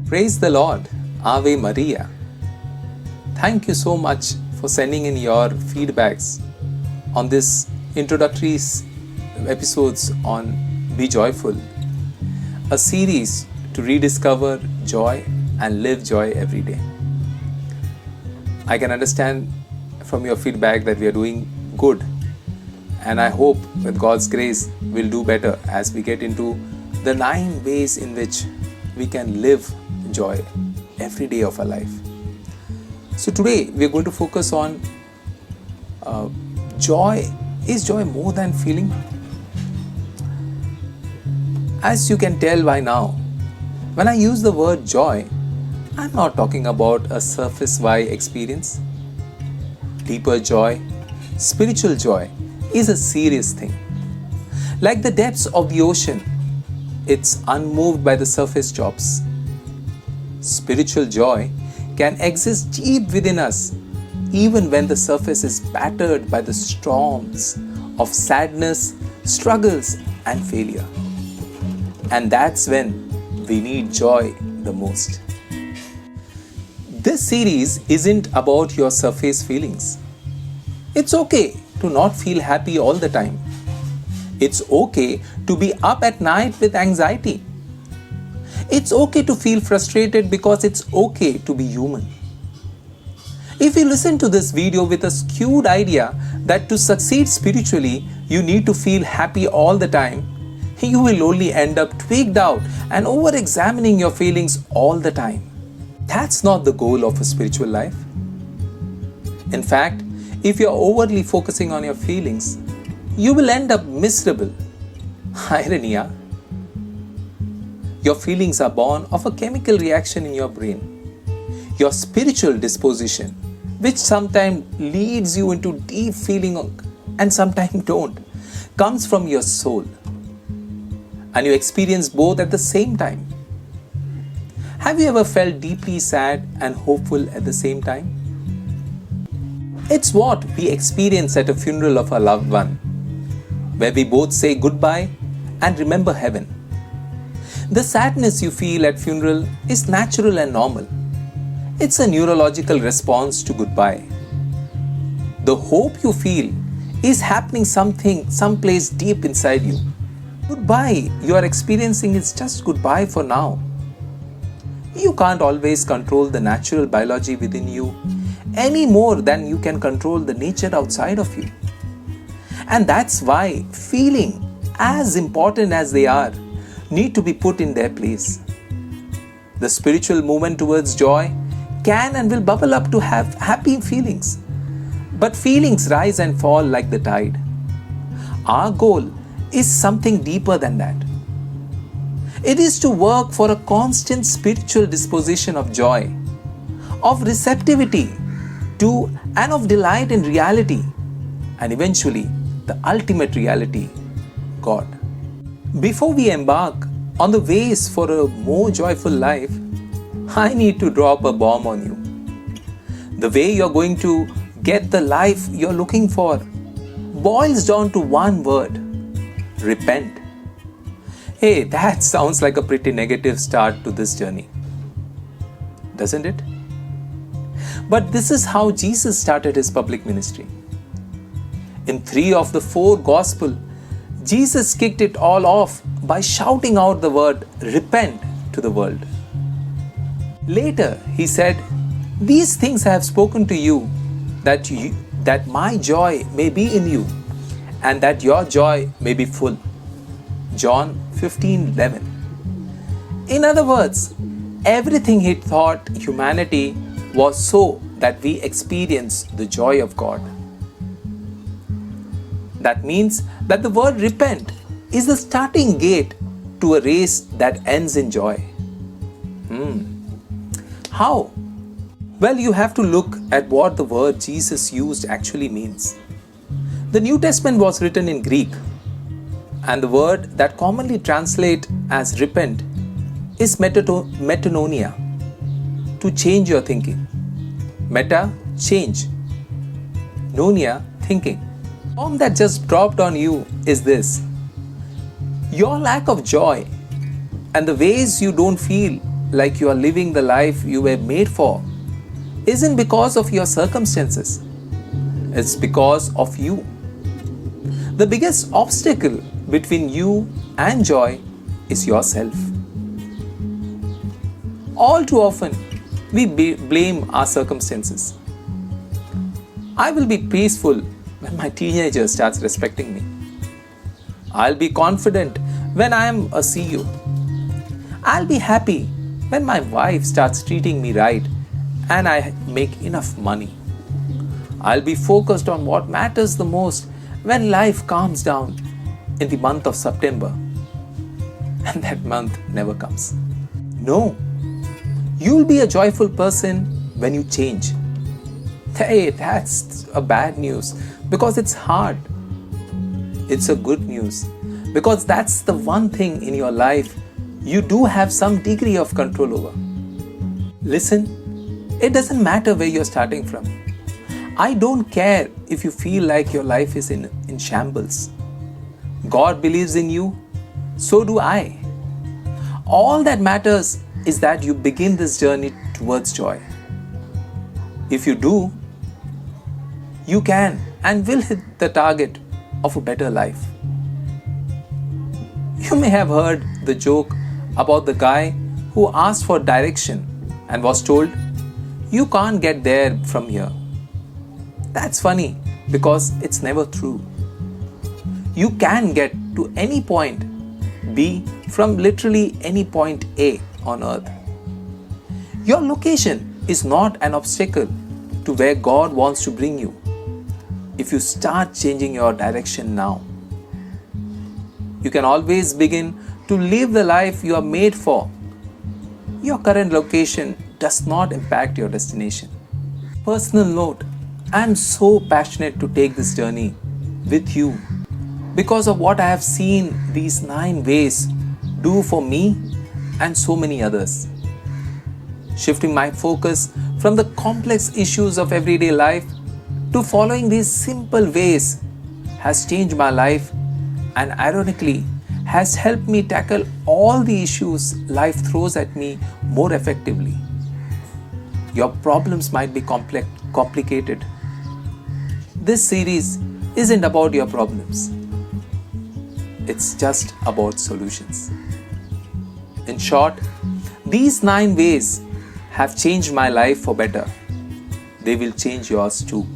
Praise the Lord. Ave Maria. Thank you so much for sending in your feedbacks on this introductory episodes on Be Joyful, a series to rediscover joy and live joy every day. I can understand from your feedback that we are doing good, and I hope with God's grace we'll do better as we get into the 9 ways in which we can live joy every day of our life. So today we are going to focus on joy. Is joy more than feeling? As you can tell by now, when I use the word joy, I'm not talking about a surface-wide experience. Deeper joy, spiritual joy, is a serious thing. Like the depths of the ocean, it's unmoved by the surface jobs. Spiritual joy can exist deep within us, even when the surface is battered by the storms of sadness, struggles, and failure. And that's when we need joy the most. This series isn't about your surface feelings. It's okay to not feel happy all the time. It's okay to be up at night with anxiety. It's okay to feel frustrated because it's okay to be human. If you listen to this video with a skewed idea that to succeed spiritually, you need to feel happy all the time, you will only end up tweaked out and over-examining your feelings all the time. That's not the goal of a spiritual life. In fact, if you're overly focusing on your feelings, you will end up miserable. Irony, huh? Your feelings are born of a chemical reaction in your brain. Your spiritual disposition, which sometimes leads you into deep feeling and sometimes don't, comes from your soul. And you experience both at the same time. Have you ever felt deeply sad and hopeful at the same time? It's what we experience at a funeral of a loved one, where we both say goodbye and remember heaven. The sadness you feel at funeral is natural and normal. It's a neurological response to goodbye. The hope you feel is happening someplace deep inside you. Goodbye you are experiencing is just goodbye for now. You can't always control the natural biology within you any more than you can control the nature outside of you. And that's why feeling, as important as they are, need to be put in their place. The spiritual movement towards joy can and will bubble up to have happy feelings. But feelings rise and fall like the tide. Our goal is something deeper than that. It is to work for a constant spiritual disposition of joy, of receptivity to and of delight in reality, and eventually the ultimate reality, God. Before we embark on the ways for a more joyful life, I need to drop a bomb on you. The way you're going to get the life you're looking for boils down to one word: repent. Hey, that sounds like a pretty negative start to this journey, doesn't it? But this is how Jesus started his public ministry. In 3 of the 4 Gospels, Jesus kicked it all off by shouting out the word repent to the world. Later, he said, "These things I have spoken to you, that my joy may be in you, and that your joy may be full." John 15:11. In other words, everything he taught humanity was so that we experience the joy of God. That means that the word repent is the starting gate to a race that ends in joy. How? Well, you have to look at what the word Jesus used actually means. The New Testament was written in Greek, and the word that commonly translates as repent is metanoia, to change your thinking. Meta, change. Nonia, thinking. The bomb that just dropped on you is this: your lack of joy and the ways you don't feel like you are living the life you were made for isn't because of your circumstances, it's because of you. The biggest obstacle between you and joy is yourself. All too often, we blame our circumstances. I will be peaceful when my teenager starts respecting me. I'll be confident when I am a CEO. I'll be happy when my wife starts treating me right and I make enough money. I'll be focused on what matters the most when life calms down in the month of September. And that month never comes. No, you'll be a joyful person when you change. Hey, that's a bad news because it's hard. It's a good news because that's the one thing in your life you do have some degree of control over. Listen, it doesn't matter where you're starting from. I don't care if you feel like your life is in shambles. God believes in you, so do I. All that matters is that you begin this journey towards joy. If you do, you can and will hit the target of a better life. You may have heard the joke about the guy who asked for direction and was told, "You can't get there from here." That's funny because it's never true. You can get to any point B from literally any point A on earth. Your location is not an obstacle to where God wants to bring you if you start changing your direction now. You can always begin to live the life you are made for. Your current location does not impact your destination. Personal note, I am so passionate to take this journey with you because of what I have seen these 9 ways do for me and so many others. Shifting my focus from the complex issues of everyday life to following these simple ways has changed my life and ironically has helped me tackle all the issues life throws at me more effectively. Your problems might be complicated. This series isn't about your problems. It's just about solutions. In short, these 9 ways have changed my life for better. They will change yours too.